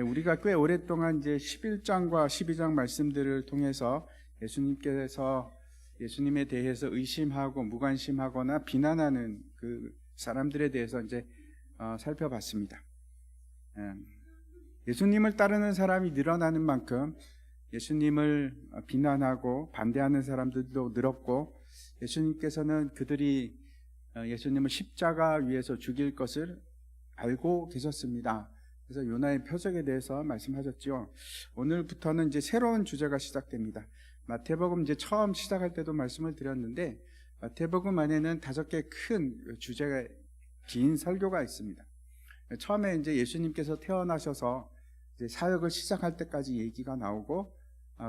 우리가 꽤 오랫동안 이제 11장과 12장 말씀들을 통해서 예수님께서 예수님에 대해서 의심하고 무관심하거나 비난하는 그 사람들에 대해서 이제 살펴봤습니다. 예수님을 따르는 사람이 늘어나는 만큼 예수님을 비난하고 반대하는 사람들도 늘었고, 예수님께서는 그들이 예수님을 십자가 위에서 죽일 것을 알고 계셨습니다. 그래서 요나의 표적에 대해서 말씀하셨죠. 오늘부터는 이제 새로운 주제가 시작됩니다. 마태복음 이제 처음 시작할 때도 말씀을 드렸는데, 마태복음 안에는 5개 큰 주제가, 긴 설교가 있습니다. 처음에 이제 예수님께서 태어나셔서 이제 사역을 시작할 때까지 얘기가 나오고,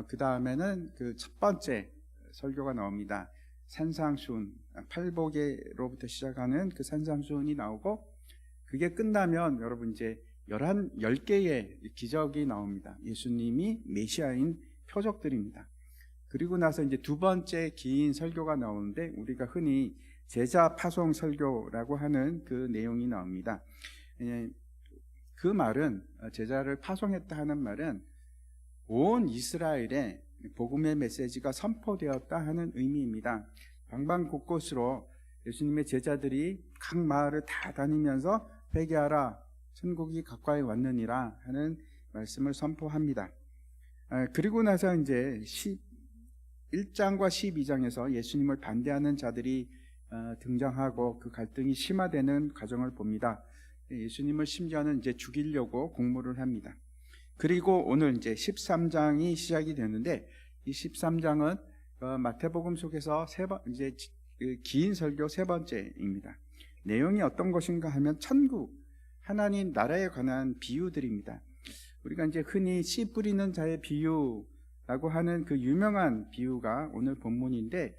그 다음에는 그 첫 번째 설교가 나옵니다. 산상수훈, 팔복에로부터 시작하는 그 산상수훈이 나오고, 그게 끝나면 여러분 이제 10개의 기적이 나옵니다. 예수님이 메시아인 표적들입니다. 그리고 나서 이제 두 번째 긴 설교가 나오는데, 우리가 흔히 제자 파송 설교라고 하는 그 내용이 나옵니다. 그 말은, 제자를 파송했다 하는 말은 온 이스라엘에 복음의 메시지가 선포되었다 하는 의미입니다. 방방곳곳으로 예수님의 제자들이 각 마을을 다 다니면서 회개하라, 천국이 가까이 왔느니라 하는 말씀을 선포합니다. 그리고 나서 이제 1장과 12장에서 예수님을 반대하는 자들이 등장하고 그 갈등이 심화되는 과정을 봅니다. 예수님을 심지어는 이제 죽이려고 공모를 합니다. 그리고 오늘 이제 13장이 시작이 되는데, 이 13장은 마태복음 속에서 이제 긴 설교 3번째입니다. 내용이 어떤 것인가 하면 천국, 하나님 나라에 관한 비유들입니다. 우리가 이제 흔히 씨 뿌리는 자의 비유라고 하는 그 유명한 비유가 오늘 본문인데,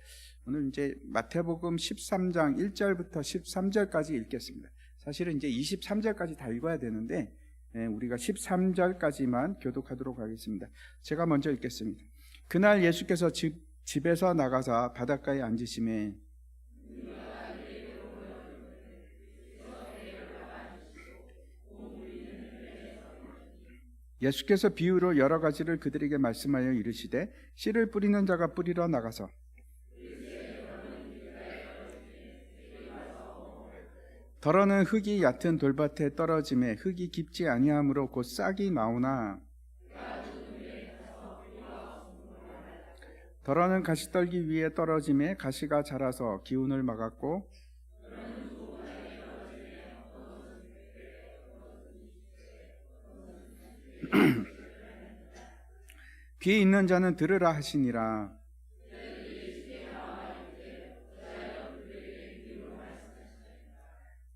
오늘 이제 마태복음 13장 1절부터 13절까지 읽겠습니다. 사실은 이제 23절까지 다 읽어야 되는데 우리가 13절까지만 교독하도록 하겠습니다. 제가 먼저 읽겠습니다. 그날 예수께서 집에서 나가서 바닷가에 앉으시매 예수께서 비유로 여러 가지를 그들에게 말씀하여 이르시되, 씨를 뿌리는 자가 뿌리러 나가서 더러는 흙이 얕은 돌밭에 떨어지매 흙이 깊지 아니하므로 곧 싹이 나오나, 더러는 가시떨기 위에 떨어지매 가시가 자라서 기운을 막았고, 귀 있는 자는 들으라 하시니라.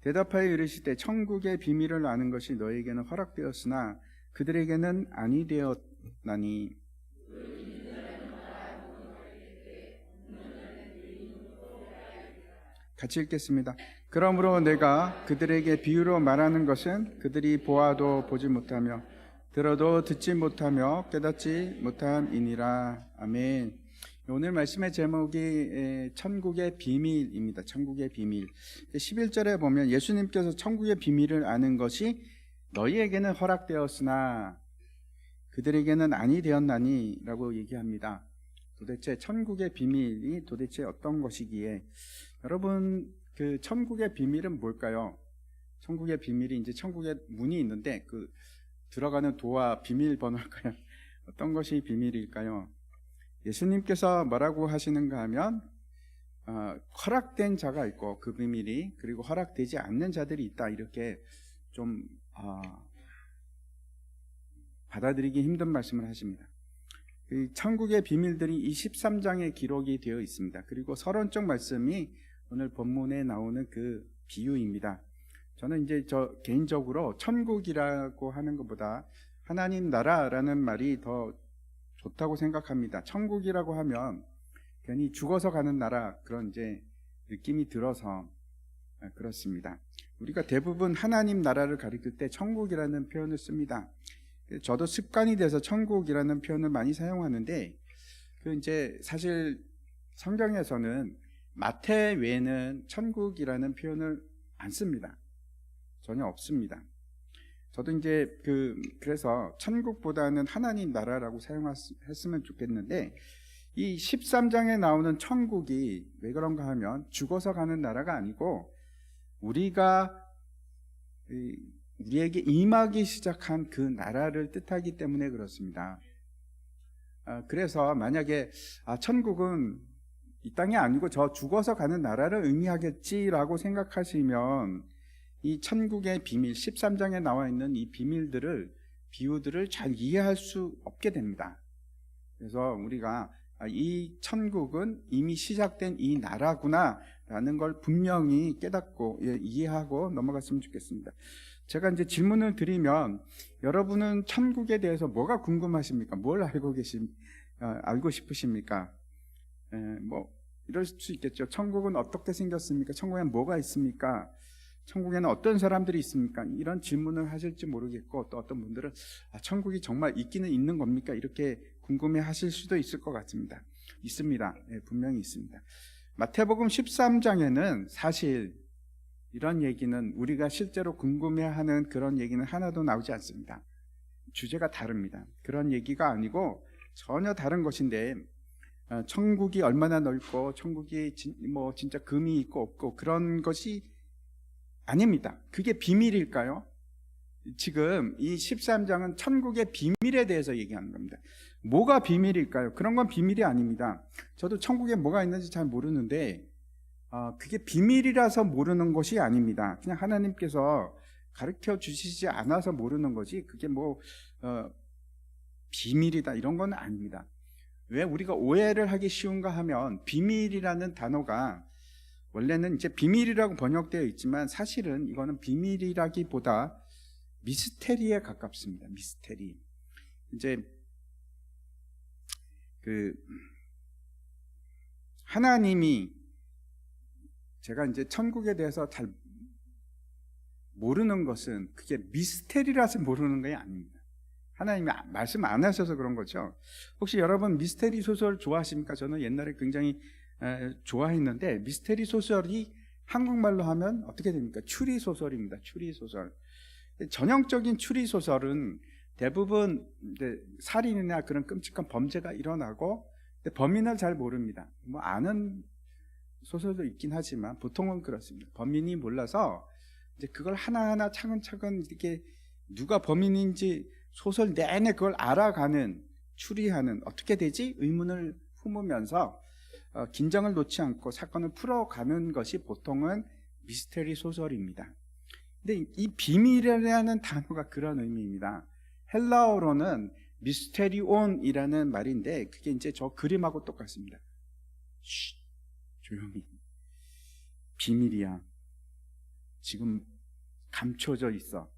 대답하여 이르시되, 천국의 비밀을 아는 것이 너에게는 허락되었으나 그들에게는 아니 되었나니. 같이 읽겠습니다. 그러므로 내가 그들에게 비유로 말하는 것은 그들이 보아도 보지 못하며 들어도 듣지 못하며 깨닫지 못함이니라. 아멘. 오늘 말씀의 제목이 천국의 비밀입니다. 천국의 비밀. 11절에 보면 예수님께서 천국의 비밀을 아는 것이 너희에게는 허락되었으나 그들에게는 아니 되었나니 라고 얘기합니다. 도대체 천국의 비밀이 도대체 어떤 것이기에, 여러분 그 천국의 비밀은 뭘까요? 천국의 비밀이 이제 천국의 문이 있는데 그 들어가는 도와 비밀번호일까요? 어떤 것이 비밀일까요? 예수님께서 뭐라고 하시는가 하면 허락된 자가 있고 그 비밀이, 그리고 허락되지 않는 자들이 있다, 이렇게 좀 받아들이기 힘든 말씀을 하십니다. 그 천국의 비밀들이 이 13장에 기록이 되어 있습니다. 그리고 서론적 말씀이 오늘 본문에 나오는 그 비유입니다. 저는 이제 개인적으로 천국이라고 하는 것보다 하나님 나라라는 말이 더 좋다고 생각합니다. 천국이라고 하면 괜히 죽어서 가는 나라, 그런 이제 느낌이 들어서 그렇습니다. 우리가 대부분 하나님 나라를 가리킬 때 천국이라는 표현을 씁니다. 저도 습관이 돼서 천국이라는 표현을 많이 사용하는데, 그 이제 사실 성경에서는 마태 외에는 천국이라는 표현을 안 씁니다. 전혀 없습니다. 저도 이제 그래서 천국보다는 하나님 나라라고 사용했으면 좋겠는데, 이 13장에 나오는 천국이 왜 그런가 하면 죽어서 가는 나라가 아니고 우리에게 임하기 시작한 그 나라를 뜻하기 때문에 그렇습니다. 그래서 만약에 천국은 이 땅이 아니고 저 죽어서 가는 나라를 의미하겠지라고 생각하시면 이 천국의 비밀, 13장에 나와 있는 이 비유들을 잘 이해할 수 없게 됩니다. 그래서 우리가 이 천국은 이미 시작된 이 나라구나 라는 걸 분명히 깨닫고 이해하고 넘어갔으면 좋겠습니다. 제가 이제 질문을 드리면 여러분은 천국에 대해서 뭐가 궁금하십니까? 뭘 알고 싶으십니까? 뭐 이럴 수 있겠죠. 천국은 어떻게 생겼습니까? 천국에는 뭐가 있습니까? 천국에는 어떤 사람들이 있습니까? 이런 질문을 하실지 모르겠고, 또 어떤 분들은 천국이 정말 있기는 있는 겁니까? 이렇게 궁금해 하실 수도 있을 것 같습니다. 있습니다. 분명히 있습니다. 마태복음 13장에는 사실 이런 얘기는, 우리가 실제로 궁금해하는 그런 얘기는 하나도 나오지 않습니다. 주제가 다릅니다. 그런 얘기가 아니고 전혀 다른 것인데, 천국이 얼마나 넓고 천국이 진짜 금이 있고 없고 그런 것이 아닙니다. 그게 비밀일까요? 지금 이 13장은 천국의 비밀에 대해서 얘기하는 겁니다. 뭐가 비밀일까요? 그런 건 비밀이 아닙니다. 저도 천국에 뭐가 있는지 잘 모르는데 그게 비밀이라서 모르는 것이 아닙니다. 그냥 하나님께서 가르쳐 주시지 않아서 모르는 거지, 그게 비밀이다 이런 건 아닙니다. 왜 우리가 오해를 하기 쉬운가 하면, 비밀이라는 단어가 원래는 이제 비밀이라고 번역되어 있지만 사실은 이거는 비밀이라기보다 미스테리에 가깝습니다. 미스테리. 이제 하나님이, 제가 이제 천국에 대해서 잘 모르는 것은 그게 미스테리라서 모르는 게 아닙니다. 하나님이 말씀 안 하셔서 그런 거죠. 혹시 여러분 미스테리 소설 좋아하십니까? 저는 옛날에 굉장히 좋아했는데, 미스테리 소설이 한국말로 하면 어떻게 됩니까? 추리 소설입니다. 추리 소설. 전형적인 추리 소설은 대부분 살인이나 그런 끔찍한 범죄가 일어나고 범인을 잘 모릅니다. 아는 소설도 있긴 하지만 보통은 그렇습니다. 범인이 몰라서 이제 그걸 하나하나 차근차근 이렇게 누가 범인인지 소설 내내 그걸 알아가는, 추리하는, 어떻게 되지? 의문을 품으면서 긴장을 놓지 않고 사건을 풀어가는 것이 보통은 미스테리 소설입니다. 근데 이 비밀이라는 단어가 그런 의미입니다. 헬라어로는 미스테리온이라는 말인데, 그게 이제 저 그림하고 똑같습니다. 쉿, 조용히. 비밀이야. 지금 감춰져 있어.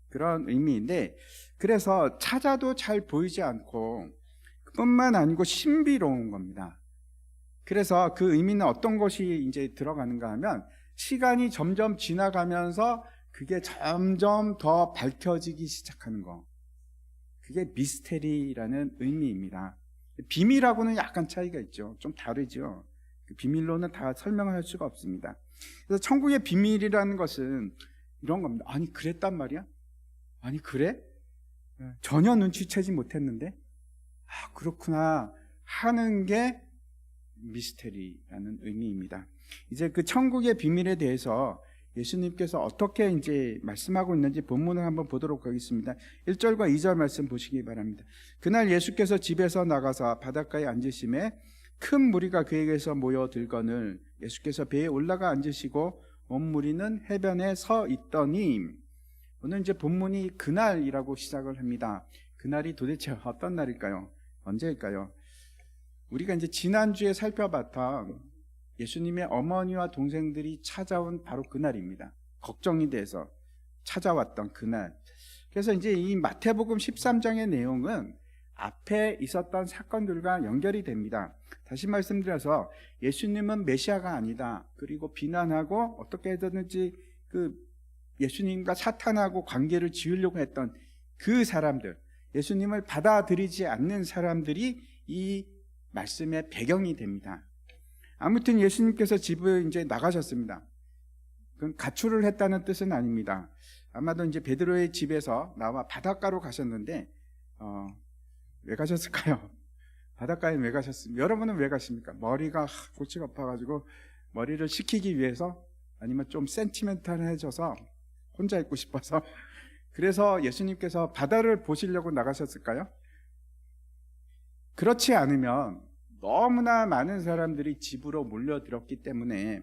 그런 의미인데, 그래서 찾아도 잘 보이지 않고 뿐만 아니고 신비로운 겁니다. 그래서 그 의미는 어떤 것이 이제 들어가는가 하면, 시간이 점점 지나가면서 그게 점점 더 밝혀지기 시작하는 거, 그게 미스테리라는 의미입니다. 비밀하고는 약간 차이가 있죠. 좀 다르죠. 비밀로는 다 설명할 수가 없습니다. 그래서 천국의 비밀이라는 것은 이런 겁니다. 아니 그랬단 말이야? 아니 그래? 전혀 눈치채지 못했는데 그렇구나 하는 게 미스테리라는 의미입니다. 이제 그 천국의 비밀에 대해서 예수님께서 어떻게 이제 말씀하고 있는지 본문을 한번 보도록 하겠습니다. 1절과 2절 말씀 보시기 바랍니다. 그날 예수께서 집에서 나가서 바닷가에 앉으심에 큰 무리가 그에게서 모여들거늘 예수께서 배에 올라가 앉으시고 온 무리는 해변에 서 있더니, 오늘 이제 본문이 그날이라고 시작을 합니다. 그날이 도대체 어떤 날일까요? 언제일까요? 우리가 이제 지난주에 살펴봤던 예수님의 어머니와 동생들이 찾아온 바로 그날입니다. 걱정이 돼서 찾아왔던 그날. 그래서 이제 이 마태복음 13장의 내용은 앞에 있었던 사건들과 연결이 됩니다. 다시 말씀드려서 예수님은 메시아가 아니다, 그리고 비난하고 어떻게 해서든지 예수님과 사탄하고 관계를 지으려고 했던 그 사람들, 예수님을 받아들이지 않는 사람들이 이 말씀의 배경이 됩니다. 아무튼 예수님께서 집을 이제 나가셨습니다. 그건 가출을 했다는 뜻은 아닙니다. 아마도 이제 베드로의 집에서 나와 바닷가로 가셨는데 왜 가셨을까요? 바닷가에 왜 가셨습니까? 여러분은 왜 가십니까? 머리가 골치가 아파가지고 머리를 식히기 위해서, 아니면 좀 센티멘탈해져서 혼자 있고 싶어서, 그래서 예수님께서 바다를 보시려고 나가셨을까요? 그렇지 않으면 너무나 많은 사람들이 집으로 몰려들었기 때문에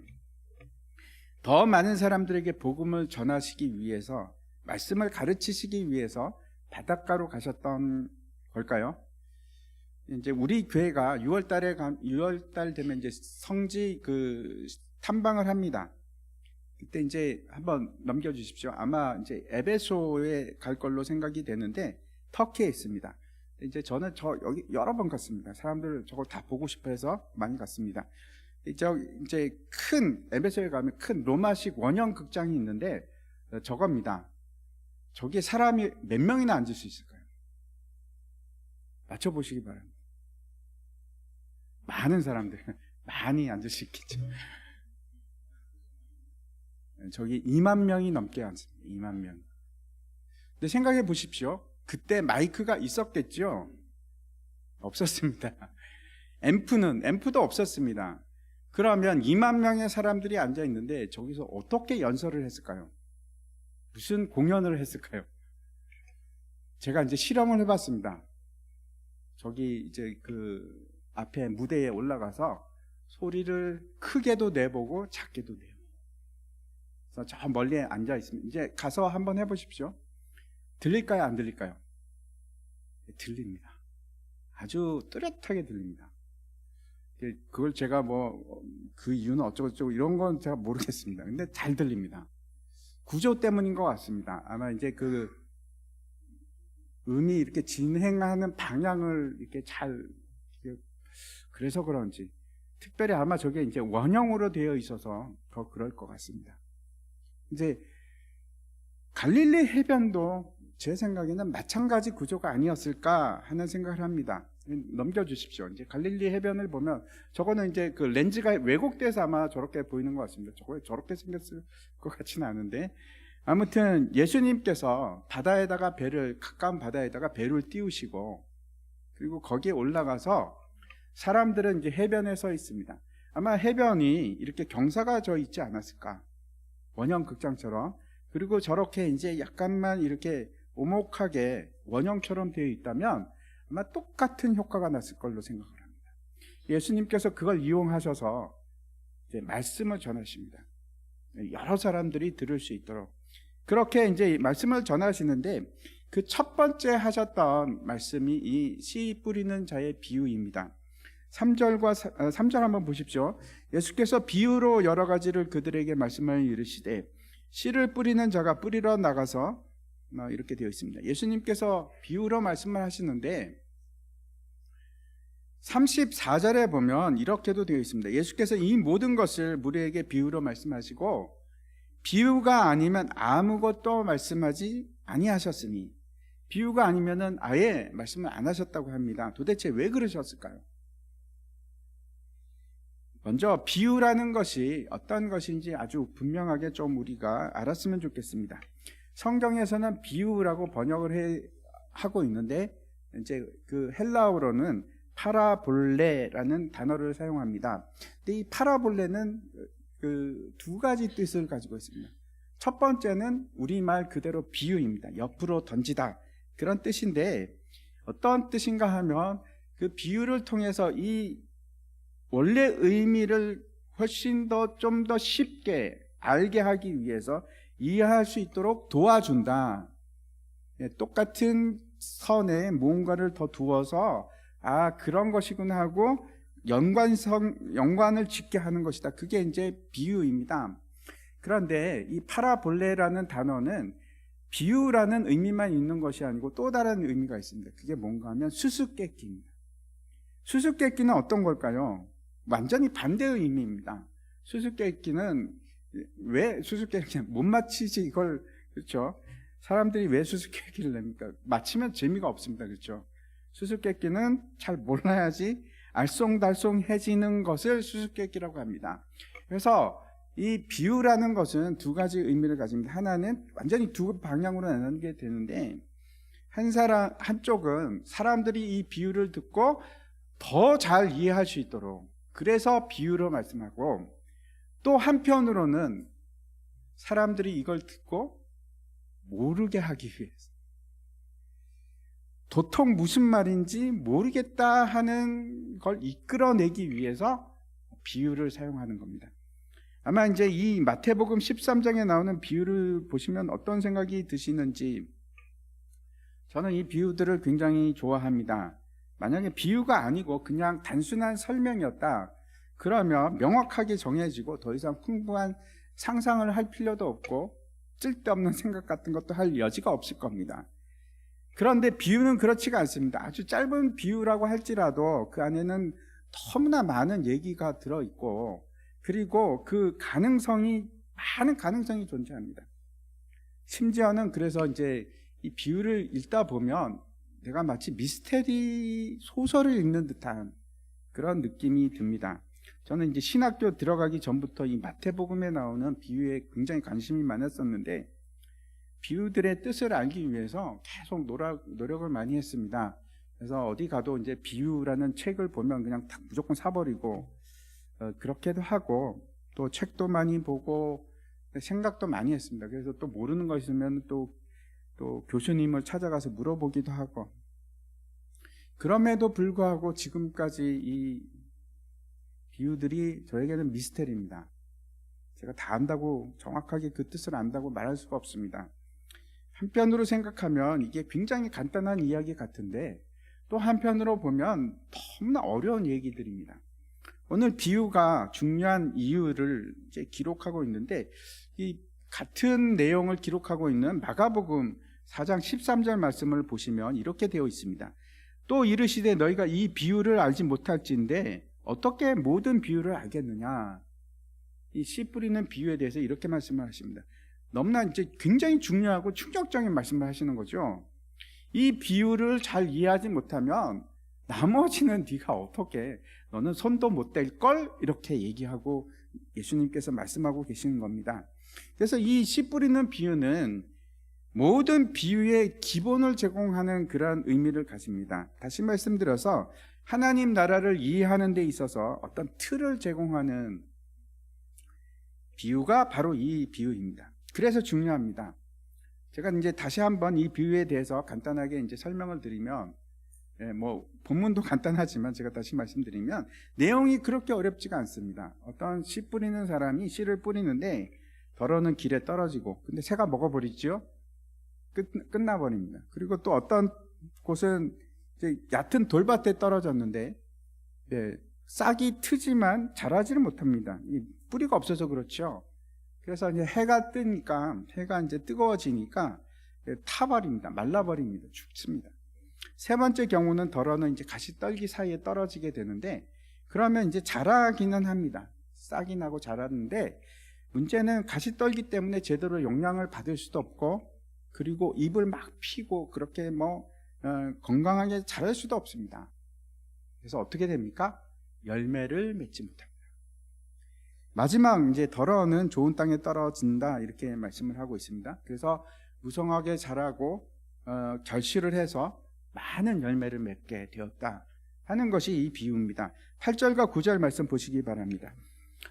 더 많은 사람들에게 복음을 전하시기 위해서, 말씀을 가르치시기 위해서 바닷가로 가셨던 걸까요? 이제 우리 교회가 6월달 되면 이제 성지 탐방을 합니다. 그때 이제 한번 넘겨주십시오. 아마 이제 에베소에 갈 걸로 생각이 되는데, 터키에 있습니다. 이제 저는 여기 여러 번 갔습니다. 사람들 저걸 다 보고 싶어 해서 많이 갔습니다. 이제 에베소에 가면 큰 로마식 원형 극장이 있는데, 저겁니다. 저기에 사람이 몇 명이나 앉을 수 있을까요? 맞춰보시기 바랍니다. 많은 사람들, 많이 앉을 수 있겠죠. 저기 2만 명이 넘게 앉습니다. 2만 명. 근데 생각해 보십시오. 그때 마이크가 있었겠죠? 없었습니다. 앰프도 없었습니다. 그러면 2만 명의 사람들이 앉아 있는데 저기서 어떻게 연설을 했을까요? 무슨 공연을 했을까요? 제가 이제 실험을 해봤습니다. 저기 이제 앞에 무대에 올라가서 소리를 크게도 내보고 작게도 내보고, 그래서 저 멀리에 앉아 있습니다. 이제 가서 한번 해보십시오. 들릴까요? 안 들릴까요? 들립니다. 아주 뚜렷하게 들립니다. 그걸 제가 그 이유는 어쩌고저쩌고 이런 건 제가 모르겠습니다. 근데 잘 들립니다. 구조 때문인 것 같습니다. 아마 이제 음이 이렇게 진행하는 방향을 이렇게 그래서 그런지, 특별히 아마 저게 이제 원형으로 되어 있어서 더 그럴 것 같습니다. 이제 갈릴리 해변도 제 생각에는 마찬가지 구조가 아니었을까 하는 생각을 합니다. 넘겨주십시오. 이제 갈릴리 해변을 보면 저거는 이제 렌즈가 왜곡돼서 아마 저렇게 보이는 것 같습니다. 저거 저렇게 생겼을 것 같지는 않은데, 아무튼 예수님께서 가까운 바다에다가 배를 띄우시고, 그리고 거기에 올라가서 사람들은 이제 해변에 서 있습니다. 아마 해변이 이렇게 경사가 져 있지 않았을까, 원형 극장처럼. 그리고 저렇게 이제 약간만 이렇게 오목하게 원형처럼 되어 있다면 아마 똑같은 효과가 났을 걸로 생각을 합니다. 예수님께서 그걸 이용하셔서 이제 말씀을 전하십니다. 여러 사람들이 들을 수 있도록 그렇게 이제 말씀을 전하시는데, 그 첫 번째 하셨던 말씀이 이 씨 뿌리는 자의 비유입니다. 3절 한번 보십시오. 예수께서 비유로 여러 가지를 그들에게 말씀하여 이르시되, 씨를 뿌리는 자가 뿌리러 나가서, 이렇게 되어 있습니다. 예수님께서 비유로 말씀을 하시는데 34절에 보면 이렇게도 되어 있습니다. 예수께서 이 모든 것을 무리에게 비유로 말씀하시고 비유가 아니면 아무것도 말씀하지 아니하셨으니, 비유가 아니면은 아예 말씀을 안 하셨다고 합니다. 도대체 왜 그러셨을까요? 먼저 비유라는 것이 어떤 것인지 아주 분명하게 좀 우리가 알았으면 좋겠습니다. 성경에서는 비유라고 번역을 하고 있는데, 이제 헬라어로는 파라볼레라는 단어를 사용합니다. 근데 이 파라볼레는 두 가지 뜻을 가지고 있습니다. 첫 번째는 우리말 그대로 비유입니다. 옆으로 던지다, 그런 뜻인데, 어떤 뜻인가 하면 그 비유를 통해서 이 원래 의미를 훨씬 좀 더 쉽게 알게 하기 위해서 이해할 수 있도록 도와준다. 똑같은 선에 무언가를 더 두어서 그런 것이구나 하고 연관을 짓게 하는 것이다. 그게 이제 비유입니다. 그런데 이 파라볼레라는 단어는 비유라는 의미만 있는 것이 아니고 또 다른 의미가 있습니다. 그게 뭔가 하면 수수께끼입니다. 수수께끼는 어떤 걸까요? 완전히 반대의 의미입니다. 수수께끼는 왜 못 맞히지 이걸, 그렇죠? 사람들이 왜 수수께끼를 냅니까? 맞히면 재미가 없습니다. 그렇죠? 수수께끼는 잘 몰라야지 알쏭달쏭해지는 것을 수수께끼라고 합니다. 그래서 이 비유라는 것은 두 가지 의미를 가집니다. 하나는 완전히 두 방향으로 나누게 되는데, 한쪽은 사람들이 이 비유를 듣고 더 잘 이해할 수 있도록, 그래서 비유로 말씀하고, 또 한편으로는 사람들이 이걸 듣고 모르게 하기 위해서, 도통 무슨 말인지 모르겠다 하는 걸 이끌어내기 위해서 비유를 사용하는 겁니다. 아마 이제 이 마태복음 13장에 나오는 비유를 보시면 어떤 생각이 드시는지, 저는 이 비유들을 굉장히 좋아합니다. 만약에 비유가 아니고 그냥 단순한 설명이었다, 그러면 명확하게 정해지고 더 이상 풍부한 상상을 할 필요도 없고 쓸데없는 생각 같은 것도 할 여지가 없을 겁니다. 그런데 비유는 그렇지가 않습니다. 아주 짧은 비유라고 할지라도 그 안에는 너무나 많은 얘기가 들어있고, 그리고 그 많은 가능성이 존재합니다. 심지어는 그래서 이제 이 비유를 읽다 보면 내가 마치 미스테리 소설을 읽는 듯한 그런 느낌이 듭니다. 저는 이제 신학교 들어가기 전부터 이 마태복음에 나오는 비유에 굉장히 관심이 많았었는데, 비유들의 뜻을 알기 위해서 계속 노력을 많이 했습니다. 그래서 어디 가도 이제 비유라는 책을 보면 그냥 무조건 사버리고, 그렇게도 하고, 또 책도 많이 보고 생각도 많이 했습니다. 그래서 또 모르는 거 있으면 또 교수님을 찾아가서 물어보기도 하고, 그럼에도 불구하고 지금까지 이 비유들이 저에게는 미스테리입니다. 제가 다 안다고, 정확하게 그 뜻을 안다고 말할 수가 없습니다. 한편으로 생각하면 이게 굉장히 간단한 이야기 같은데, 또 한편으로 보면 너무나 어려운 얘기들입니다. 오늘 비유가 중요한 이유를 이제 기록하고 있는데, 이 같은 내용을 기록하고 있는 마가복음 4장 13절 말씀을 보시면 이렇게 되어 있습니다. 또 이르시되 너희가 이 비유를 알지 못할진대 어떻게 모든 비유를 알겠느냐. 이 씨 뿌리는 비유에 대해서 이렇게 말씀을 하십니다. 너무나 이제 굉장히 중요하고 충격적인 말씀을 하시는 거죠. 이 비유를 잘 이해하지 못하면 나머지는 네가 어떻게, 너는 손도 못 댈 걸, 이렇게 얘기하고 예수님께서 말씀하고 계시는 겁니다. 그래서 이 씨 뿌리는 비유는 모든 비유의 기본을 제공하는 그런 의미를 가집니다. 다시 말씀드려서 하나님 나라를 이해하는 데 있어서 어떤 틀을 제공하는 비유가 바로 이 비유입니다. 그래서 중요합니다. 제가 이제 다시 한번 이 비유에 대해서 간단하게 이제 설명을 드리면, 본문도 간단하지만 제가 다시 말씀드리면 내용이 그렇게 어렵지가 않습니다. 어떤 씨 뿌리는 사람이 씨를 뿌리는데 덜어는 길에 떨어지고, 근데 새가 먹어버리죠. 끝나버립니다. 그리고 또 어떤 곳은 이제 얕은 돌밭에 떨어졌는데, 싹이 트지만 자라지를 못합니다. 뿌리가 없어서 그렇죠. 그래서 이제 해가 뜨니까, 해가 이제 뜨거워지니까 타버립니다. 말라버립니다. 죽습니다. 세 번째 경우는 덜어는 이제 가시떨기 사이에 떨어지게 되는데, 그러면 이제 자라기는 합니다. 싹이 나고 자라는데, 문제는 가시떨기 때문에 제대로 영양을 받을 수도 없고, 그리고 잎을 막 피고 그렇게 건강하게 자랄 수도 없습니다. 그래서 어떻게 됩니까? 열매를 맺지 못합니다. 마지막 이제 덜어는 좋은 땅에 떨어진다, 이렇게 말씀을 하고 있습니다. 그래서 무성하게 자라고 결실을 해서 많은 열매를 맺게 되었다 하는 것이 이 비유입니다. 8절과 9절 말씀 보시기 바랍니다.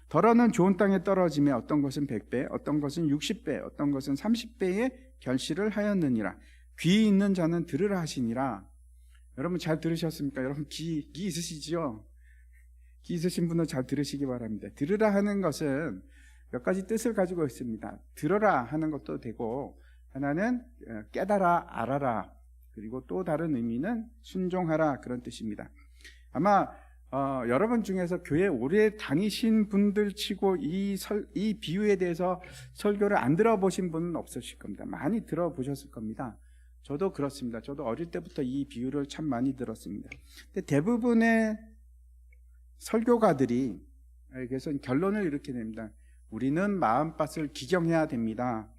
덜어는 좋은 땅에 떨어지매 어떤 것은 100배, 어떤 것은 60배, 어떤 것은 30배의 결실을 하였느니라. 귀 있는 자는 들으라 하시니라. 여러분 잘 들으셨습니까? 여러분 귀 있으시죠? 귀 있으신 분은 잘 들으시기 바랍니다. 들으라 하는 것은 몇 가지 뜻을 가지고 있습니다. 들어라 하는 것도 되고, 하나는 깨달아 알아라, 그리고 또 다른 의미는 순종하라, 그런 뜻입니다. 아마 여러분 중에서 교회 오래 다니신 분들 치고 이 비유에 대해서 설교를 안 들어보신 분은 없으실 겁니다. 많이 들어보셨을 겁니다. 저도 그렇습니다. 저도 어릴 때부터 이 비유를 참 많이 들었습니다. 근데 대부분의 설교가들이 그래서 결론을 이렇게 냅니다. 우리는 마음밭을 기경해야 됩니다.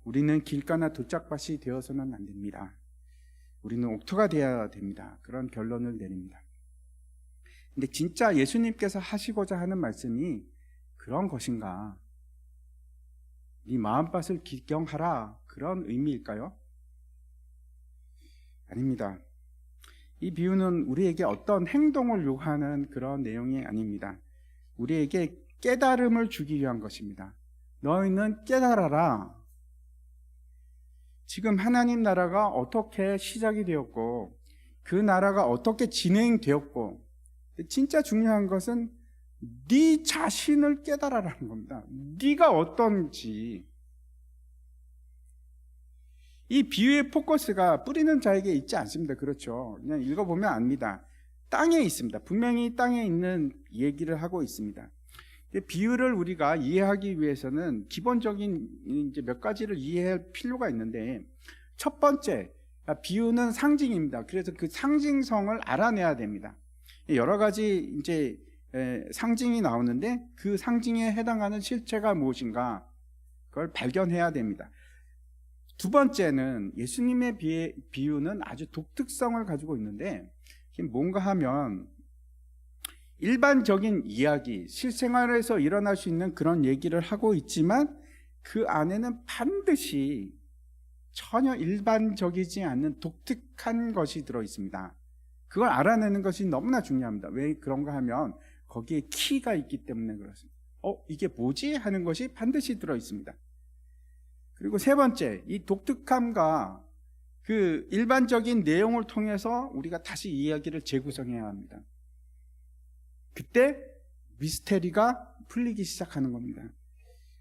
우리는 길가나 돌짝밭이 되어서는 안 됩니다. 우리는 옥토가 되어야 됩니다. 그런 결론을 내립니다. 근데 진짜 예수님께서 하시고자 하는 말씀이 그런 것인가? 네 마음밭을 기경하라, 그런 의미일까요? 아닙니다. 이 비유는 우리에게 어떤 행동을 요구하는 그런 내용이 아닙니다. 우리에게 깨달음을 주기 위한 것입니다. 너희는 깨달아라. 지금 하나님 나라가 어떻게 시작이 되었고 그 나라가 어떻게 진행되었고, 진짜 중요한 것은 네 자신을 깨달아라는 겁니다. 네가 어떤지. 이 비유의 포커스가 뿌리는 자에게 있지 않습니다. 그렇죠? 그냥 읽어보면 압니다. 땅에 있습니다. 분명히 땅에 있는 얘기를 하고 있습니다. 비유를 우리가 이해하기 위해서는 기본적인 이제 몇 가지를 이해할 필요가 있는데, 첫 번째, 비유는 상징입니다. 그래서 그 상징성을 알아내야 됩니다. 여러 가지 이제 상징이 나오는데 그 상징에 해당하는 실체가 무엇인가, 그걸 발견해야 됩니다. 두 번째는 예수님의 비유는 아주 독특성을 가지고 있는데, 뭔가 하면 일반적인 이야기, 실생활에서 일어날 수 있는 그런 얘기를 하고 있지만 그 안에는 반드시 전혀 일반적이지 않는 독특한 것이 들어 있습니다. 그걸 알아내는 것이 너무나 중요합니다. 왜 그런가 하면 거기에 키가 있기 때문에 그렇습니다. 이게 뭐지? 하는 것이 반드시 들어 있습니다. 그리고 세 번째, 이 독특함과 그 일반적인 내용을 통해서 우리가 다시 이야기를 재구성해야 합니다. 그때 미스테리가 풀리기 시작하는 겁니다.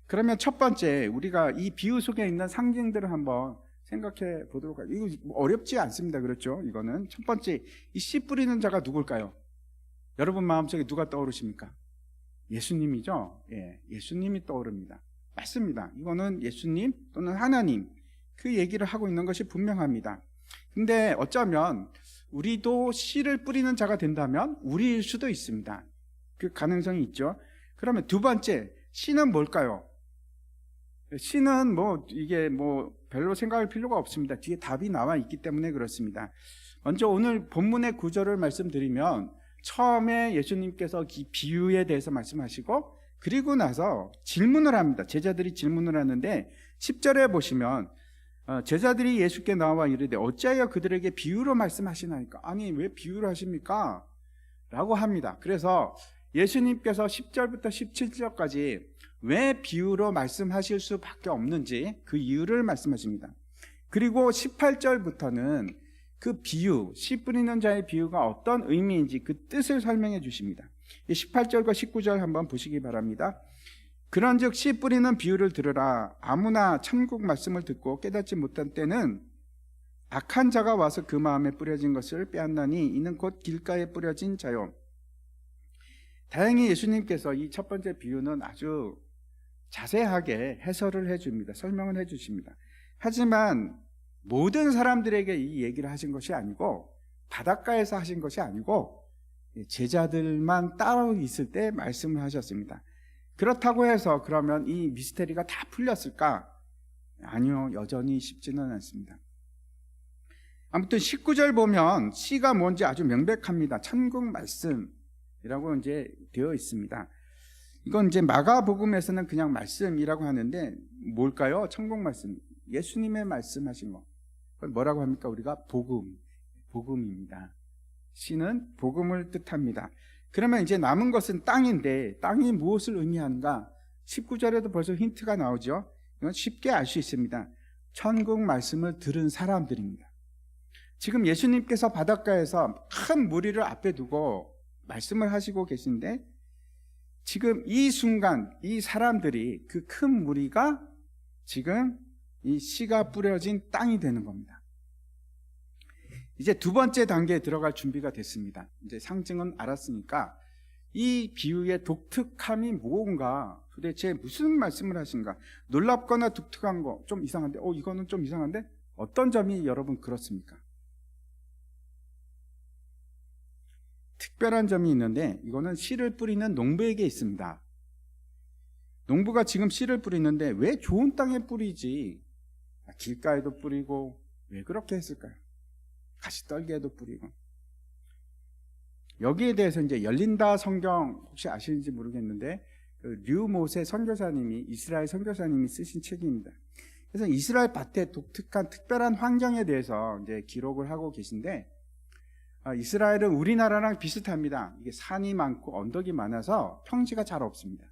그러면 첫 번째, 우리가 이 비유 속에 있는 상징들을 한번 생각해 보도록 하죠. 이거 어렵지 않습니다. 그렇죠? 이거는 첫 번째, 이 씨 뿌리는 자가 누굴까요? 여러분 마음속에 누가 떠오르십니까? 예수님이죠? 예, 예수님이 떠오릅니다. 맞습니다. 이거는 예수님 또는 하나님, 그 얘기를 하고 있는 것이 분명합니다. 근데 어쩌면 우리도 씨를 뿌리는 자가 된다면 우리일 수도 있습니다. 그 가능성이 있죠. 그러면 두 번째, 씨는 뭘까요? 씨는 이게 별로 생각할 필요가 없습니다. 뒤에 답이 나와 있기 때문에 그렇습니다. 먼저 오늘 본문의 구절을 말씀드리면, 처음에 예수님께서 이 비유에 대해서 말씀하시고 그리고 나서 질문을 합니다. 제자들이 질문을 하는데 10절에 보시면 제자들이 예수께 나와 이르되 어찌하여 그들에게 비유로 말씀하시나이까? 아니, 왜 비유로 하십니까? 라고 합니다. 그래서 예수님께서 10절부터 17절까지 왜 비유로 말씀하실 수밖에 없는지 그 이유를 말씀하십니다. 그리고 18절부터는 그 비유, 씨 뿌리는 자의 비유가 어떤 의미인지 그 뜻을 설명해 주십니다. 18절과 19절 한번 보시기 바랍니다. 그런즉 씨 뿌리는 비유를 들으라. 아무나 천국 말씀을 듣고 깨닫지 못한 때는 악한 자가 와서 그 마음에 뿌려진 것을 빼앗나니 이는 곧 길가에 뿌려진 자요. 다행히 예수님께서 이 첫 번째 비유는 아주 자세하게 해설을 해줍니다. 설명을 해주십니다. 하지만 모든 사람들에게 이 얘기를 하신 것이 아니고, 바닷가에서 하신 것이 아니고 제자들만 따로 있을 때 말씀을 하셨습니다. 그렇다고 해서 그러면 이 미스테리가 다 풀렸을까? 아니요, 여전히 쉽지는 않습니다. 아무튼 19절 보면 씨가 뭔지 아주 명백합니다. 천국 말씀이라고 이제 되어 있습니다. 이건 이제 마가복음에서는 그냥 말씀이라고 하는데 뭘까요? 천국 말씀, 예수님의 말씀하신 거. 그걸 뭐라고 합니까? 우리가 복음입니다. 씨는 복음을 뜻합니다. 그러면 이제 남은 것은 땅인데, 땅이 무엇을 의미하는가? 19절에도 벌써 힌트가 나오죠. 이건 쉽게 알 수 있습니다. 천국 말씀을 들은 사람들입니다. 지금 예수님께서 바닷가에서 큰 무리를 앞에 두고 말씀을 하시고 계신데, 지금 이 순간 이 사람들이, 그 큰 무리가 지금 이 씨가 뿌려진 땅이 되는 겁니다. 이제 두 번째 단계에 들어갈 준비가 됐습니다. 이제 상징은 알았으니까 이 비유의 독특함이 뭔가, 도대체 무슨 말씀을 하신가? 놀랍거나 독특한 거 좀 이상한데, 이거는 좀 이상한데? 어떤 점이 여러분 그렇습니까? 특별한 점이 있는데, 이거는 씨를 뿌리는 농부에게 있습니다. 농부가 지금 씨를 뿌리는데 왜 좋은 땅에 뿌리지 길가에도 뿌리고 왜 그렇게 했을까요? 가시떨기에도 뿌리고. 여기에 대해서 이제 열린다 성경 혹시 아시는지 모르겠는데, 류모세 선교사님이 이스라엘 선교사님이 쓰신 책입니다. 그래서 이스라엘 밭의 독특한 특별한 환경에 대해서 이제 기록을 하고 계신데, 이스라엘은 우리나라랑 비슷합니다. 이게 산이 많고 언덕이 많아서 평지가 잘 없습니다.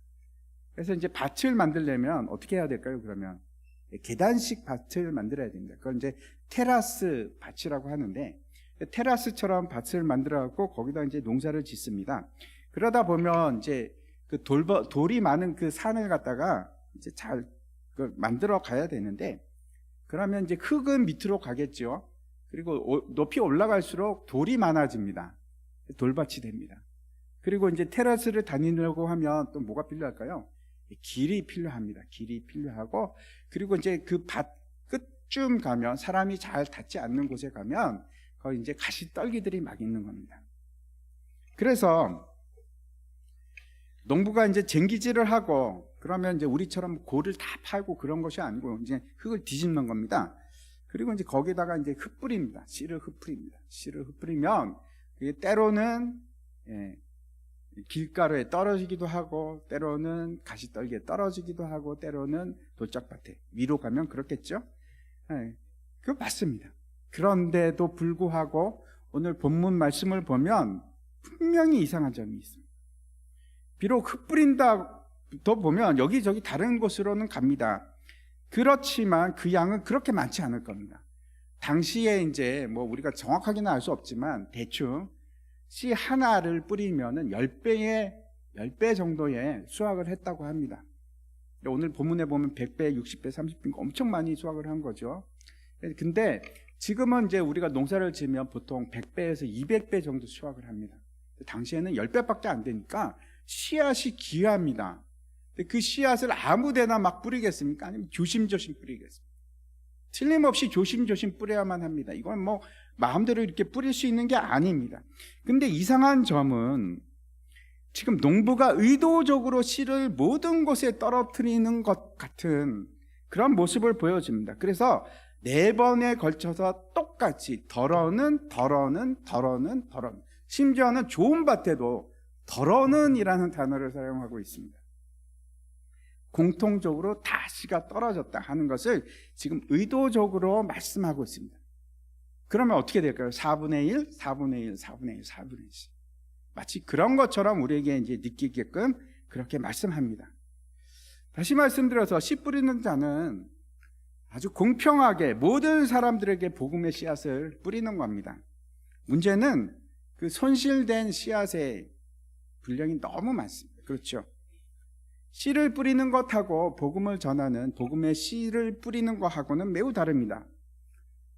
그래서 이제 밭을 만들려면 어떻게 해야 될까요? 그러면 계단식 밭을 만들어야 됩니다. 그걸 이제 테라스 밭이라고 하는데, 테라스처럼 밭을 만들어 갖고 거기다 이제 농사를 짓습니다. 그러다 보면 이제 그 돌이 많은 그 산을 갖다가 이제 잘 만들어 가야 되는데, 그러면 이제 흙은 밑으로 가겠죠. 그리고 높이 올라갈수록 돌이 많아집니다. 돌밭이 됩니다. 그리고 이제 테라스를 다니려고 하면 또 뭐가 필요할까요? 길이 필요합니다. 길이 필요하고, 그리고 이제 그 밭 끝쯤 가면, 사람이 잘 닿지 않는 곳에 가면 거기 이제 가시떨기들이 막 있는 겁니다. 그래서 농부가 이제 쟁기질을 하고, 그러면 이제 우리처럼 골을 다 팔고 그런 것이 아니고 이제 흙을 뒤집는 겁니다. 그리고 이제 거기다가 이제 흙 뿌립니다. 씨를 흙 뿌립니다. 씨를 흙 뿌리면 그게 때로는 길가루에 떨어지기도 하고, 때로는 가시떨기에 떨어지기도 하고, 때로는 돌짝밭에, 위로 가면 그렇겠죠. 그거 맞습니다. 그런데도 불구하고 오늘 본문 말씀을 보면 분명히 이상한 점이 있습니다. 비록 흙 뿌린다 더 보면 여기저기 다른 곳으로는 갑니다. 그렇지만 그 양은 그렇게 많지 않을 겁니다. 당시에 이제 뭐 우리가 정확하게는 알 수 없지만 대충 씨 하나를 뿌리면은 10배 정도의 수확을 했다고 합니다. 오늘 본문에 보면 100배, 60배, 30배 엄청 많이 수확을 한 거죠. 근데 지금은 이제 우리가 농사를 지으면 보통 100배에서 200배 정도 수확을 합니다. 당시에는 10배밖에 안 되니까 씨앗이 귀합니다. 그 씨앗을 아무 데나 막 뿌리겠습니까? 아니면 조심조심 뿌리겠습니까? 틀림없이 조심조심 뿌려야만 합니다. 이건 뭐 마음대로 이렇게 뿌릴 수 있는 게 아닙니다. 근데 이상한 점은 지금 농부가 의도적으로 씨를 모든 곳에 떨어뜨리는 것 같은 그런 모습을 보여줍니다. 그래서 4번에 걸쳐서 똑같이 덜어는, 심지어는 좋은 밭에도 덜어는 이라는 단어를 사용하고 있습니다. 공통적으로 다 씨가 떨어졌다 하는 것을 지금 의도적으로 말씀하고 있습니다. 그러면 어떻게 될까요? 4분의 1, 4분의 1, 4분의 1, 4분의 1. 마치 그런 것처럼 우리에게 이제 느끼게끔 그렇게 말씀합니다. 다시 말씀드려서 씨 뿌리는 자는 아주 공평하게 모든 사람들에게 복음의 씨앗을 뿌리는 겁니다. 문제는 그 손실된 씨앗의 분량이 너무 많습니다. 그렇죠? 씨를 뿌리는 것하고 복음을 전하는 복음의 씨를 뿌리는 것하고는 매우 다릅니다.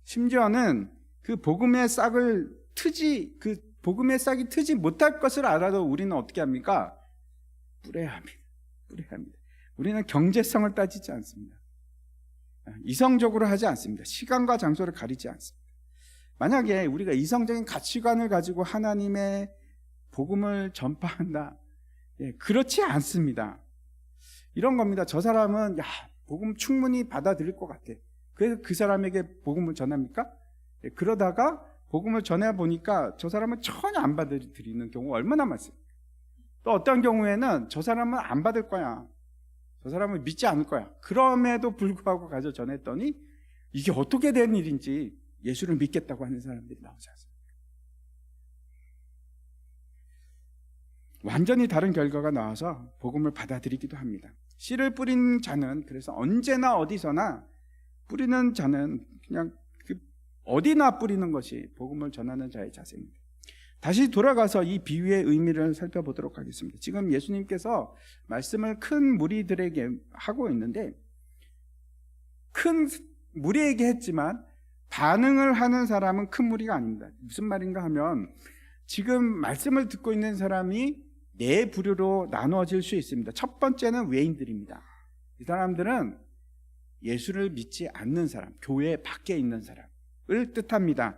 심지어는 그 복음의 싹이 트지 못할 것을 알아도 우리는 어떻게 합니까? 뿌려야 합니다. 우리는 경제성을 따지지 않습니다. 이성적으로 하지 않습니다. 시간과 장소를 가리지 않습니다. 만약에 우리가 이성적인 가치관을 가지고 하나님의 복음을 전파한다, 그렇지 않습니다. 이런 겁니다. 저 사람은 복음 충분히 받아들일 것 같아. 그래서 그 사람에게 복음을 전합니까? 그러다가 복음을 전해보니까 저 사람은 전혀 안 받아들이는 경우가 얼마나 많습니까? 또 어떤 경우에는 저 사람은 안 받을 거야, 저 사람은 믿지 않을 거야. 그럼에도 불구하고 가서 전했더니 이게 어떻게 된 일인지 예수를 믿겠다고 하는 사람들이 나오지 않습니까? 완전히 다른 결과가 나와서 복음을 받아들이기도 합니다. 씨를 뿌린 자는 그래서 언제나 어디서나 뿌리는 자는 그냥 어디나 뿌리는 것이 복음을 전하는 자의 자세입니다. 다시 돌아가서 이 비유의 의미를 살펴보도록 하겠습니다. 지금 예수님께서 말씀을 큰 무리들에게 하고 있는데, 큰 무리에게 했지만 반응을 하는 사람은 큰 무리가 아닙니다. 무슨 말인가 하면 지금 말씀을 듣고 있는 사람이 4부류로 나누어질 수 있습니다. 첫 번째는 외인들입니다. 이 사람들은 예수를 믿지 않는 사람, 교회 밖에 있는 사람을 뜻합니다.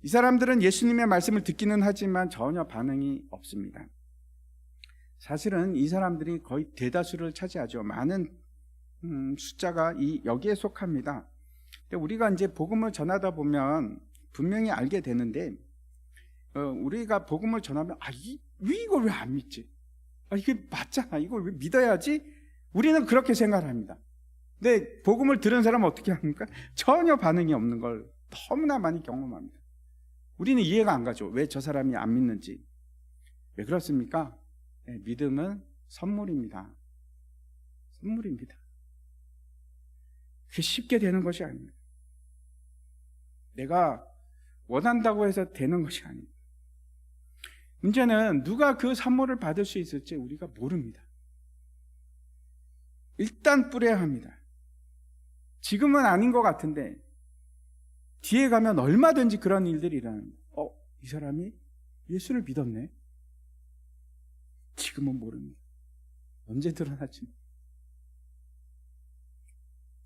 이 사람들은 예수님의 말씀을 듣기는 하지만 전혀 반응이 없습니다. 사실은 이 사람들이 거의 대다수를 차지하죠. 많은 숫자가 여기에 속합니다. 우리가 이제 복음을 전하다 보면 분명히 알게 되는데, 우리가 복음을 전하면 이걸 왜 안 믿지? 이게 맞잖아. 이걸 왜 믿어야지? 우리는 그렇게 생각을 합니다. 근데 복음을 들은 사람은 어떻게 합니까? 전혀 반응이 없는 걸 너무나 많이 경험합니다. 우리는 이해가 안 가죠. 왜 저 사람이 안 믿는지. 왜 그렇습니까? 네, 믿음은 선물입니다. 선물입니다. 그게 쉽게 되는 것이 아닙니다. 내가 원한다고 해서 되는 것이 아닙니다. 문제는 누가 그 선물을 받을 수 있을지 우리가 모릅니다. 일단 뿌려야 합니다. 지금은 아닌 것 같은데 뒤에 가면 얼마든지 그런 일들이 일어납니다. 이 사람이 예수를 믿었네. 지금은 모릅니다. 언제 드러날지.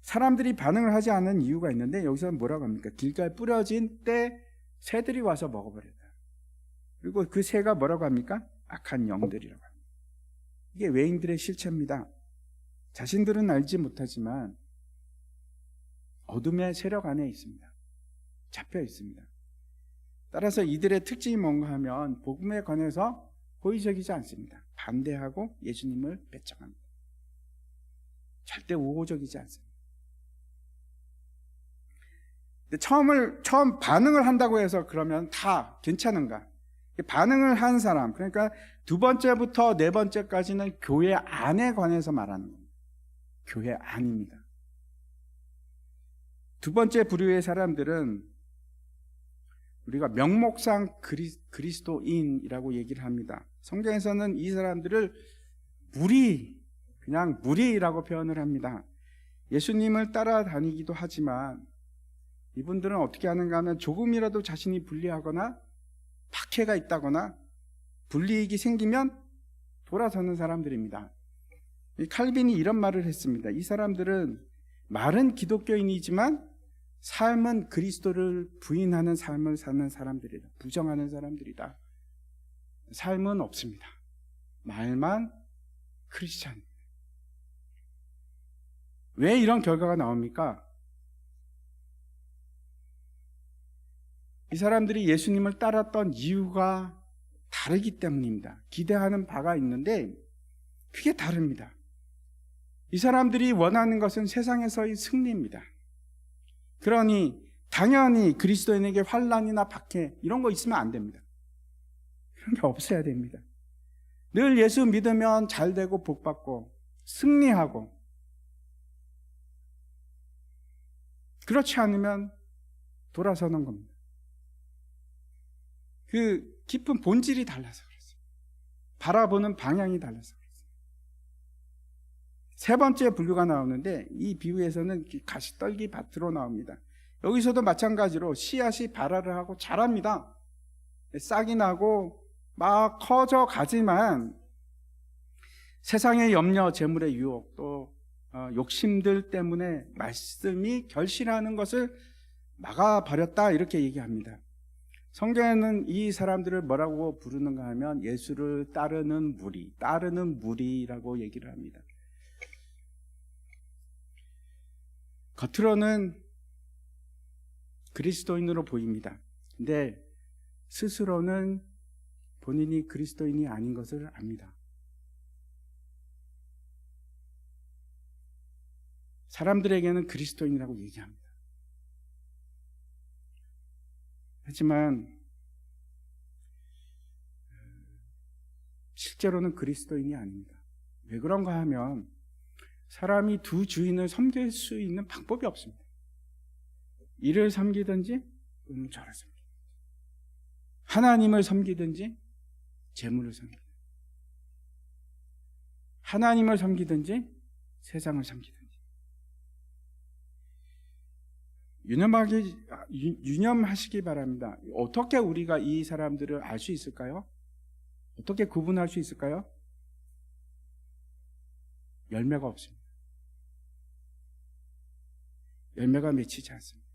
사람들이 반응을 하지 않는 이유가 있는데 여기서는 뭐라고 합니까? 길가에 뿌려진 때 새들이 와서 먹어버렸다. 그리고 그 새가 뭐라고 합니까? 악한 영들이라고 합니다. 이게 외인들의 실체입니다. 자신들은 알지 못하지만 어둠의 세력 안에 있습니다. 잡혀 있습니다. 따라서 이들의 특징이 뭔가 하면 복음에 관해서 호의적이지 않습니다. 반대하고 예수님을 배척합니다. 절대 우호적이지 않습니다. 근데 처음 반응을 한다고 해서 그러면 다 괜찮은가? 반응을 한 사람, 그러니까 두 번째부터 네 번째까지는 교회 안에 관해서 말하는 겁니다. 교회 안입니다. 두 번째 부류의 사람들은 우리가 명목상 그리스도인이라고 얘기를 합니다. 성경에서는 이 사람들을 그냥 무리라고 표현을 합니다. 예수님을 따라다니기도 하지만 이분들은 어떻게 하는가 하면 조금이라도 자신이 불리하거나 박해가 있다거나 불이익이 생기면 돌아서는 사람들입니다. 칼빈이 이런 말을 했습니다. 이 사람들은 말은 기독교인이지만 삶은 그리스도를 부인하는 삶을 사는 사람들이다. 부정하는 사람들이다. 삶은 없습니다. 말만 크리스찬입니다. 왜 이런 결과가 나옵니까? 이 사람들이 예수님을 따랐던 이유가 다르기 때문입니다. 기대하는 바가 있는데 그게 다릅니다. 이 사람들이 원하는 것은 세상에서의 승리입니다. 그러니 당연히 그리스도인에게 환난이나 박해 이런 거 있으면 안 됩니다. 그런 게 없어야 됩니다. 늘 예수 믿으면 잘 되고 복 받고 승리하고, 그렇지 않으면 돌아서는 겁니다. 그 깊은 본질이 달라서 그렇습니다. 바라보는 방향이 달라서 그렇습니다. 세 번째 분류가 나오는데 이 비유에서는 가시떨기 밭으로 나옵니다. 여기서도 마찬가지로 씨앗이 발화를 하고 자랍니다. 싹이 나고 막 커져 가지만 세상의 염려, 재물의 유혹, 또 욕심들 때문에 말씀이 결실하는 것을 막아버렸다, 이렇게 얘기합니다. 성경에는 이 사람들을 뭐라고 부르는가 하면 예수를 따르는 무리라고 얘기를 합니다. 겉으로는 그리스도인으로 보입니다. 근데 스스로는 본인이 그리스도인이 아닌 것을 압니다. 사람들에게는 그리스도인이라고 얘기합니다. 하지만 실제로는 그리스도인이 아닙니다. 왜 그런가 하면 사람이 두 주인을 섬길 수 있는 방법이 없습니다. 이를 섬기든지 저를 섬기든지, 하나님을 섬기든지 재물을 섬기든지, 하나님을 섬기든지 세상을 섬기든지. 유념하시기 바랍니다. 어떻게 우리가 이 사람들을 알 수 있을까요? 어떻게 구분할 수 있을까요? 열매가 없습니다. 열매가 맺히지 않습니다.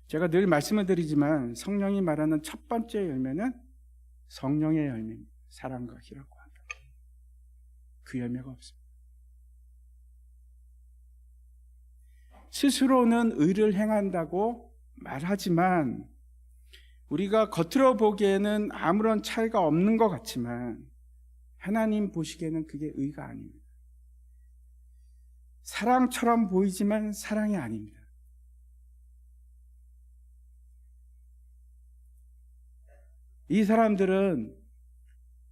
제가 늘 말씀을 드리지만 성령이 말하는 첫 번째 열매는 성령의 열매입니다. 사랑과 희락과 함께. 그 열매가 없습니다. 스스로는 의를 행한다고 말하지만 우리가 겉으로 보기에는 아무런 차이가 없는 것 같지만 하나님 보시기에는 그게 의가 아닙니다. 사랑처럼 보이지만 사랑이 아닙니다. 이 사람들은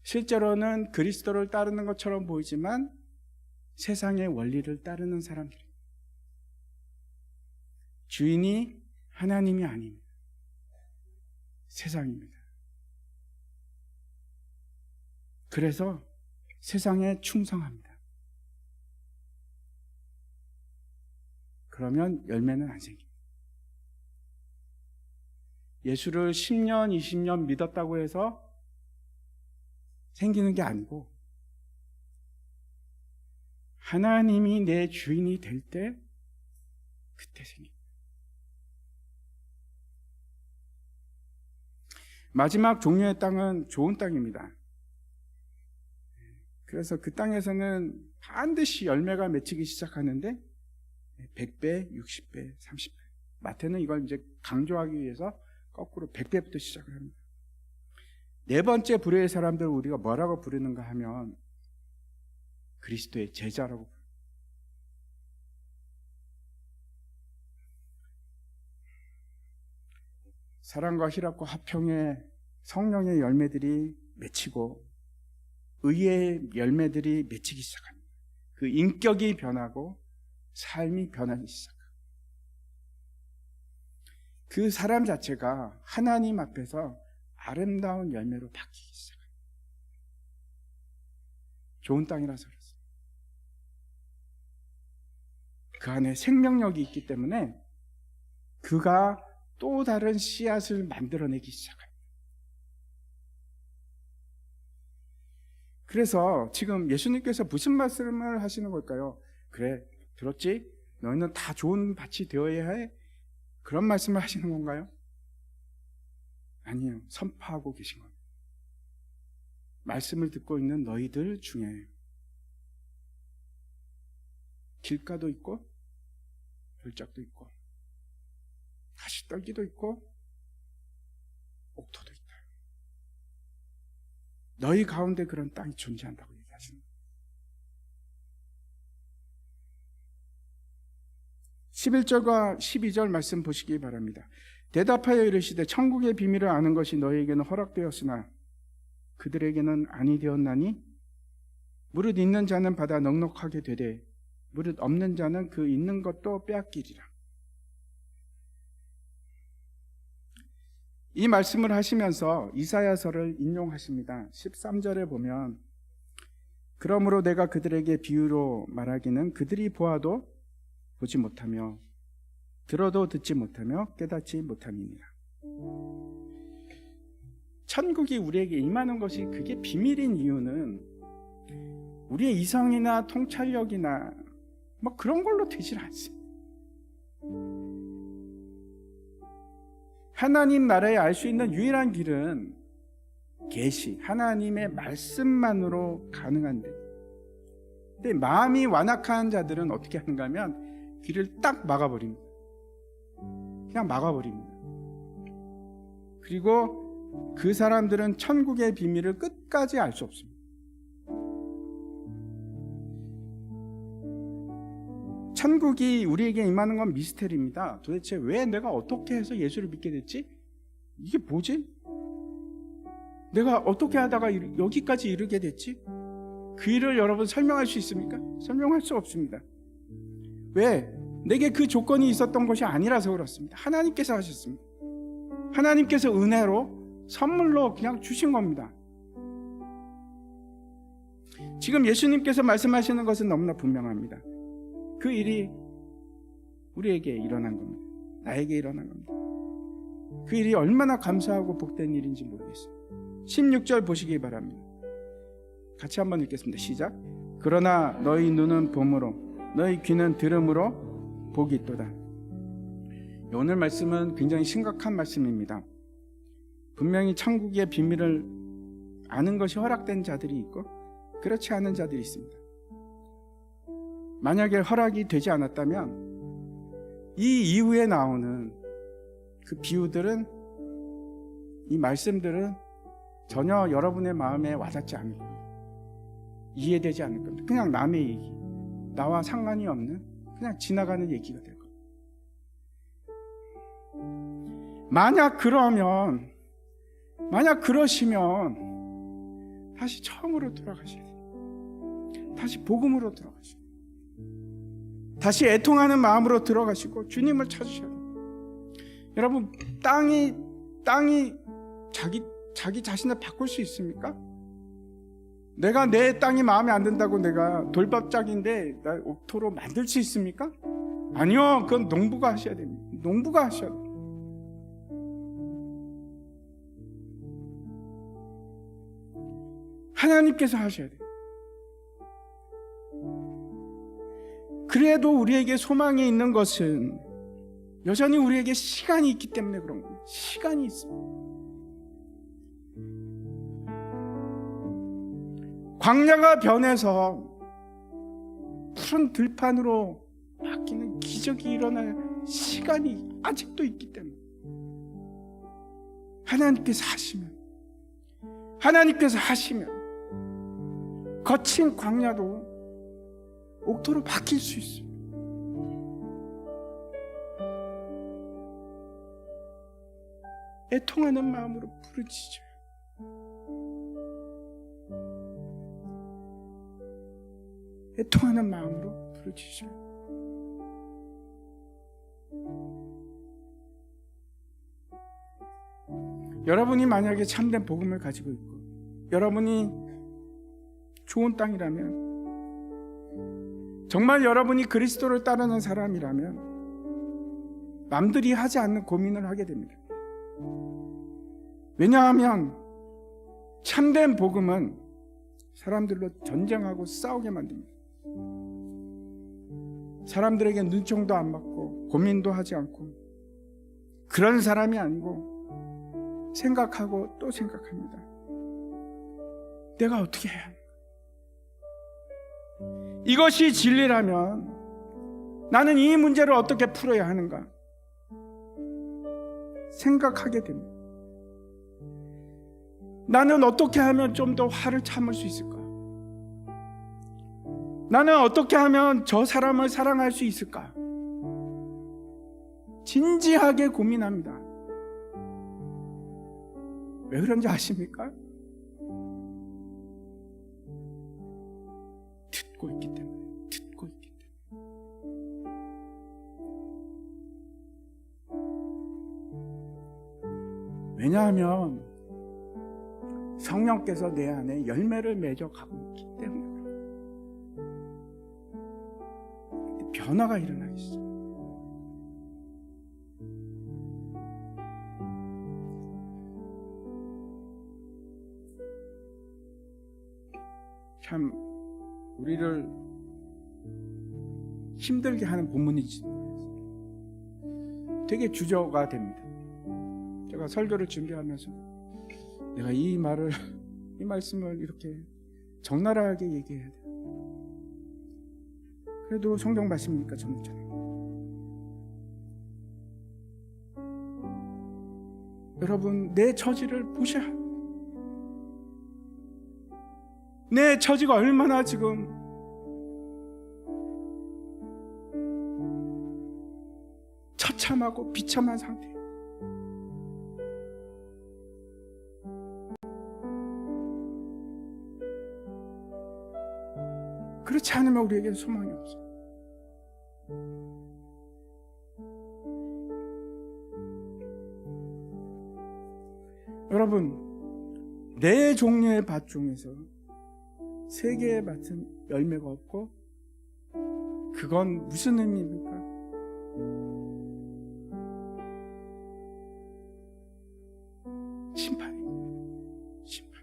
실제로는 그리스도를 따르는 것처럼 보이지만 세상의 원리를 따르는 사람들입니다. 주인이 하나님이 아닙니다. 세상입니다. 그래서 세상에 충성합니다. 그러면 열매는 안 생깁니다. 예수를 10년, 20년 믿었다고 해서 생기는 게 아니고 하나님이 내 주인이 될 때 그때 생깁니다. 마지막 종류의 땅은 좋은 땅입니다. 그래서 그 땅에서는 반드시 열매가 맺히기 시작하는데 100배, 60배, 30배. 마태는 이걸 이제 강조하기 위해서 거꾸로 100배부터 시작을 합니다. 네 번째 부류의 사람들을 우리가 뭐라고 부르는가 하면 그리스도의 제자라고 부릅니다. 사랑과 희락과 화평의 성령의 열매들이 맺히고 의의 열매들이 맺히기 시작합니다. 그 인격이 변하고 삶이 변하기 시작합니다. 그 사람 자체가 하나님 앞에서 아름다운 열매로 바뀌기 시작합니다. 좋은 땅이라서 그렇습니다. 그 안에 생명력이 있기 때문에 그가 또 다른 씨앗을 만들어내기 시작합니다. 그래서 지금 예수님께서 무슨 말씀을 하시는 걸까요? 그래, 들었지? 너희는 다 좋은 밭이 되어야 해? 그런 말씀을 하시는 건가요? 아니요, 선포하고 계신 겁니다. 말씀을 듣고 있는 너희들 중에 길가도 있고 별짝도 있고 가시떨기도 있고 옥토도 있다. 너희 가운데 그런 땅이 존재한다고 얘기하십니다. 11절과 12절 말씀 보시기 바랍니다. 대답하여 이르시되 천국의 비밀을 아는 것이 너희에게는 허락되었으나 그들에게는 아니 되었나니 무릇 있는 자는 받아 넉넉하게 되되 무릇 없는 자는 그 있는 것도 빼앗기리라. 이 말씀을 하시면서 이사야서를 인용하십니다. 13절에 보면 그러므로 내가 그들에게 비유로 말하기는 그들이 보아도 보지 못하며 들어도 듣지 못하며 깨닫지 못함이니라. 천국이 우리에게 임하는 것이 그게 비밀인 이유는 우리의 이성이나 통찰력이나 뭐 그런 걸로 되질 않습니다. 하나님 나라에 알 수 있는 유일한 길은 계시, 하나님의 말씀만으로 가능한데, 근데 마음이 완악한 자들은 어떻게 하는가 하면 길을 딱 막아버립니다. 그냥 막아버립니다. 그리고 그 사람들은 천국의 비밀을 끝까지 알 수 없습니다. 천국이 우리에게 임하는 건 미스테리입니다. 도대체 왜 내가 어떻게 해서 예수를 믿게 됐지? 이게 뭐지? 내가 어떻게 하다가 여기까지 이르게 됐지? 그 일을 여러분 설명할 수 있습니까? 설명할 수 없습니다. 왜? 내게 그 조건이 있었던 것이 아니라서 그렇습니다. 하나님께서 하셨습니다. 하나님께서 은혜로 선물로 그냥 주신 겁니다. 지금 예수님께서 말씀하시는 것은 너무나 분명합니다. 그 일이 우리에게 일어난 겁니다. 나에게 일어난 겁니다. 그 일이 얼마나 감사하고 복된 일인지 모르겠어요. 16절 보시기 바랍니다. 같이 한번 읽겠습니다. 시작. 그러나 너희 눈은 봄으로 너희 귀는 들음으로 복이 있도다. 오늘 말씀은 굉장히 심각한 말씀입니다. 분명히 천국의 비밀을 아는 것이 허락된 자들이 있고 그렇지 않은 자들이 있습니다. 만약에 허락이 되지 않았다면 이 이후에 나오는 그 비유들은 이 말씀들은 전혀 여러분의 마음에 와닿지 않을 겁니다. 이해되지 않을 겁니다. 그냥 남의 얘기, 나와 상관이 없는 그냥 지나가는 얘기가 될 겁니다. 만약 그러시면 다시 처음으로 돌아가셔야 돼요. 다시 복음으로 들어가셔야 돼요. 다시 애통하는 마음으로 들어가시고 주님을 찾으셔야 돼요. 여러분, 땅이 자기 자신을 바꿀 수 있습니까? 내가 내 땅이 마음에 안 든다고 내가 돌밥짝인데 나 옥토로 만들 수 있습니까? 아니요. 그건 농부가 하셔야 됩니다. 농부가 하셔야 돼요. 하나님께서 하셔야 돼요. 그래도 우리에게 소망이 있는 것은 여전히 우리에게 시간이 있기 때문에 그런 겁니다. 시간이 있습니다. 광야가 변해서 푸른 들판으로 바뀌는 기적이 일어날 시간이 아직도 있기 때문에 하나님께서 하시면 거친 광야도 옥토로 바뀔 수 있어요. 애통하는 마음으로 부르짖어요. 애통하는 마음으로 부르짖어요. 여러분이 만약에 참된 복음을 가지고 있고 여러분이 좋은 땅이라면, 정말 여러분이 그리스도를 따르는 사람이라면 남들이 하지 않는 고민을 하게 됩니다. 왜냐하면 참된 복음은 사람들로 전쟁하고 싸우게 만듭니다. 사람들에게 눈총도 안 받고 고민도 하지 않고 그런 사람이 아니고 생각하고 또 생각합니다. 내가 어떻게 해야 하는가? 이것이 진리라면 나는 이 문제를 어떻게 풀어야 하는가 생각하게 됩니다. 나는 어떻게 하면 좀 더 화를 참을 수 있을까? 나는 어떻게 하면 저 사람을 사랑할 수 있을까? 진지하게 고민합니다. 왜 그런지 아십니까? 듣고 있기 때문에. 왜냐하면 성령께서 내 안에 열매를 맺어가고 있기 때문에 그래요. 변화가 일어나기 시작해요. 참 우리를 힘들게 하는 본문인지도 모르겠어요. 되게 주저가 됩니다. 제가 설교를 준비하면서 내가 이 말씀을 이렇게 적나라하게 얘기해야 돼요. 그래도 성경 말씀이니까 전했잖아요. 여러분, 내 처지를 보셔야 합니다. 내 처지가 얼마나 지금 처참하고 비참한 상태예요. 그렇지 않으면 우리에게는 소망이 없어요. 여러분, 네 종류의 밭 중에서 3개의 밭은 열매가 없고 그건 무슨 의미입니까? 심판입니다. 심판.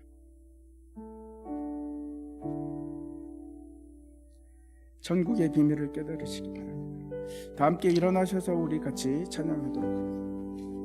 전국의 비밀을 깨달으시기 바랍니다. 다 함께 일어나셔서 우리 같이 찬양하도록 하겠습니다.